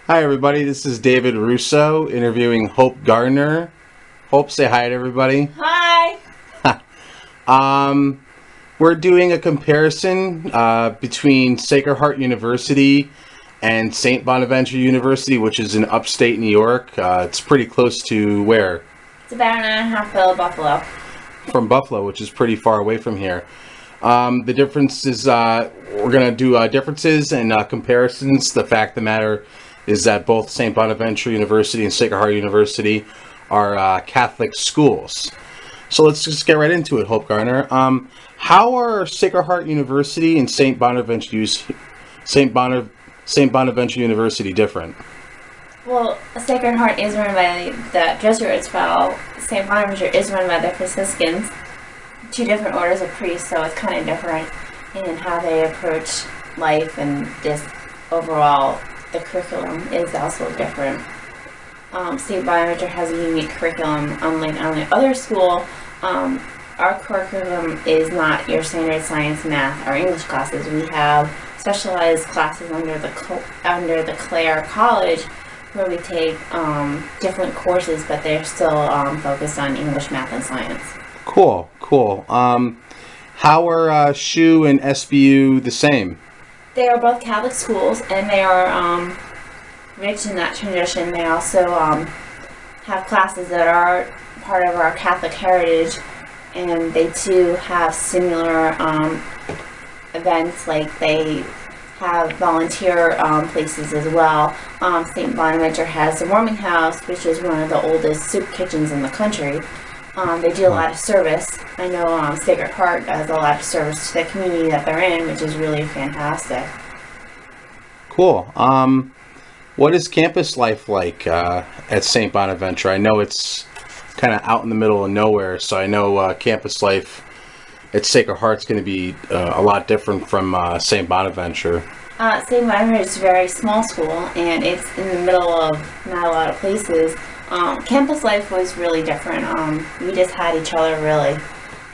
Hi, everybody. This is David Russo interviewing Hope Gardner. Hope, say hi to everybody. Hi. Um, we're doing a comparison between Sacred Heart University and St. Bonaventure University, which is in upstate New York. It's pretty close to where? It's about an hour and a half to Buffalo. From Buffalo, which is pretty far away from here. The difference is we're going to do differences and comparisons. The fact of the matter is that both St. Bonaventure University and Sacred Heart University are Catholic schools. So let's just get right into it, Hope Garner. How are Sacred Heart University and St. Bonaventure University different? Well, Sacred Heart is run by the Jesuits, while St. Bonaventure is run by the Franciscans. Two different orders of priests, so it's kind of different in how they approach life, and just overall, the curriculum is also different. St. Bonaventure has a unique curriculum, unlike other school. Our curriculum is not your standard science, math, or English classes. We have specialized classes under the Clare College, where we take different courses, but they're still focused on English, math, and science. Cool. How are SHU and SBU the same? They are both Catholic schools, and they are rich in that tradition. They also have classes that are part of our Catholic heritage, and they too have similar events, like they have volunteer places as well. St. Bonaventure has the warming house, which is one of the oldest soup kitchens in the country. They do a lot of service. I know Sacred Heart does a lot of service to the community that they're in, which is really fantastic. Cool. What is campus life like at St. Bonaventure? I know it's kind of out in the middle of nowhere, so I know campus life at Sacred Heart's going to be a lot different from St. Bonaventure. St. Bonaventure is a very small school, and it's in the middle of not a lot of places. Campus life was really different. We just had each other, really,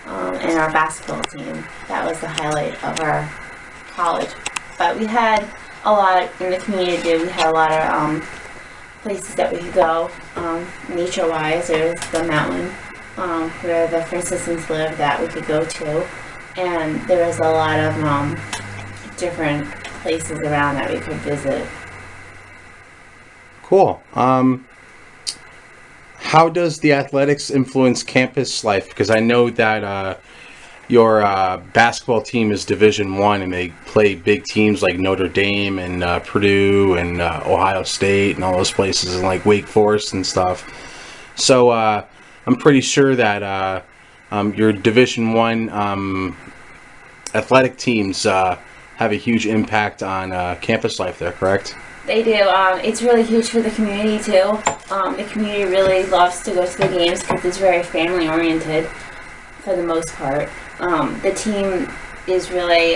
and our basketball team. That was the highlight of our college. But we had a lot in the community. We had a lot of places that we could go, nature-wise. There was the mountain where the Franciscans lived that we could go to, and there was a lot of different places around that we could visit. Cool. How does the athletics influence campus life? Because I know that your basketball team is Division I, and they play big teams like Notre Dame and Purdue and Ohio State and all those places, and like Wake Forest and stuff. So I'm pretty sure that your Division I athletic teams have a huge impact on campus life there, correct? They do. It's really huge for the community too. The community really loves to go to the games because it's very family oriented for the most part. The team is really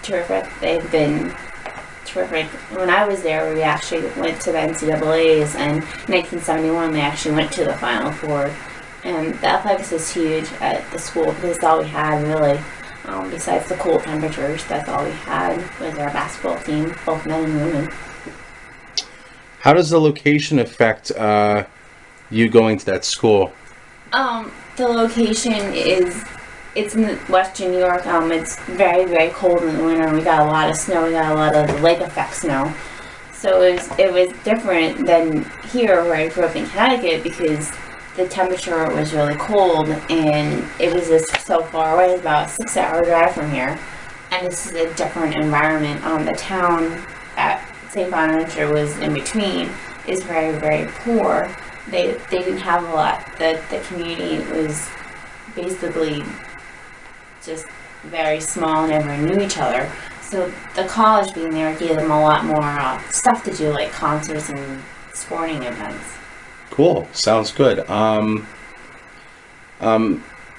terrific. They've been terrific. When I was there, we actually went to the NCAAs, and in 1971 they actually went to the Final Four. And the athletics is huge at the school because it's all we had, really. Besides the cool temperatures, that's all we had was our basketball team, both men and women. How does the location affect you going to that school? The location it's in western New York. It's very, very cold in the winter. We got a lot of snow. We got a lot of lake effect snow. So it was different than here where I grew up in Connecticut, because the temperature was really cold, and it was just so far away. It's about a 6-hour drive from here, and this is a different environment. The town at St. Bonaventure was in between, is very, very poor. They didn't have a lot. The community was basically just very small, and everyone knew each other. So the college being there gave them a lot more stuff to do, like concerts and sporting events. Cool. Sounds good.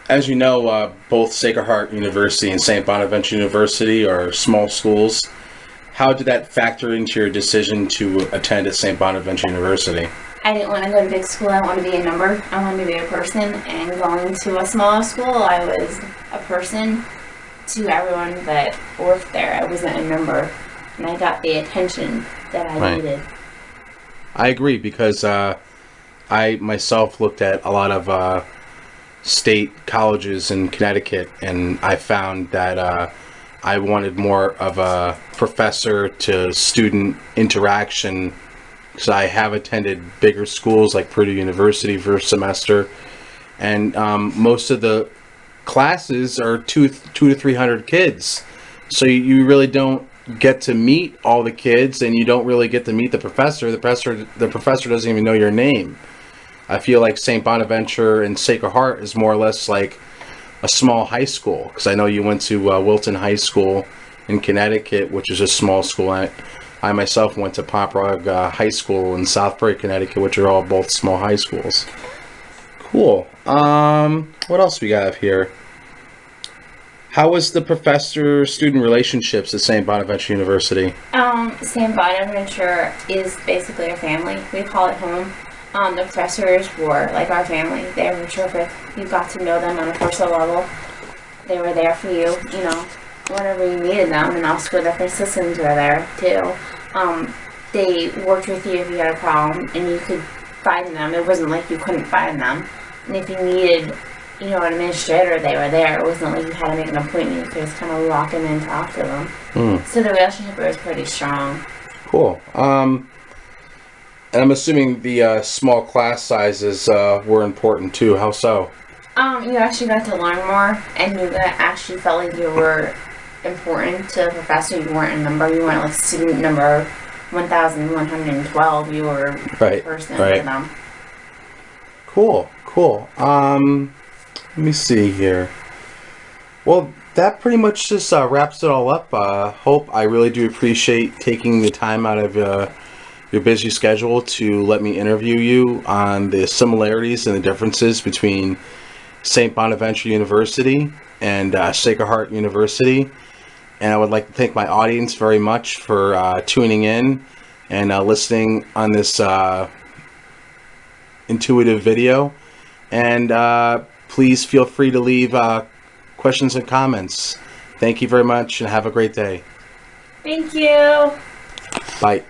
As you know, both Sacred Heart University and St. Bonaventure University are small schools. How did that factor into your decision to attend at St. Bonaventure University? I didn't want to go to big school. I wanted to be a number. I wanted to be a person. And going to a smaller school, I was a person to everyone that worked there. I wasn't a number. And I got the attention that I needed. I agree because I myself looked at a lot of state colleges in Connecticut, and I found that I wanted more of a professor to student interaction. So I have attended bigger schools like Purdue University for a semester, and most of the classes are 200 to 300 kids. So you really don't get to meet all the kids, and you don't really get to meet the professor. The professor doesn't even know your name. I feel like St. Bonaventure and Sacred Heart is more or less like a small high school, because I know you went to Wilton High School in Connecticut, which is a small school. I myself went to Poprog High School in Southbury, Connecticut, which are all both small high schools. Cool. What else we got here? How was the professor-student relationships at St. Bonaventure University? St. Bonaventure is basically a family. We call it home. The professors were like our family. They were terrific. You got to know them on a personal level. They were there for you, whenever you needed them, and also the assistants were there too. They worked with you if you had a problem, and you could find them. It wasn't like you couldn't find them. And if you needed, an administrator, they were there. It wasn't like you had to make an appointment. You could just kind of walk in and talk to them. So the relationship was pretty strong. Cool. And I'm assuming the small class sizes were important too. How so? You actually got to learn more, and you actually felt like you were important to the professor. You weren't a number. You weren't like student number 1,112. You were a person to them. Cool. Let me see here. Well, that pretty much just wraps it all up. Hope, I really do appreciate taking the time out of your busy schedule to let me interview you on the similarities and the differences between St. Bonaventure University and Sacred Heart University. And I would like to thank my audience very much for tuning in and listening on this intuitive video. And please feel free to leave questions and comments. Thank you very much, and have a great day. Thank you. Bye.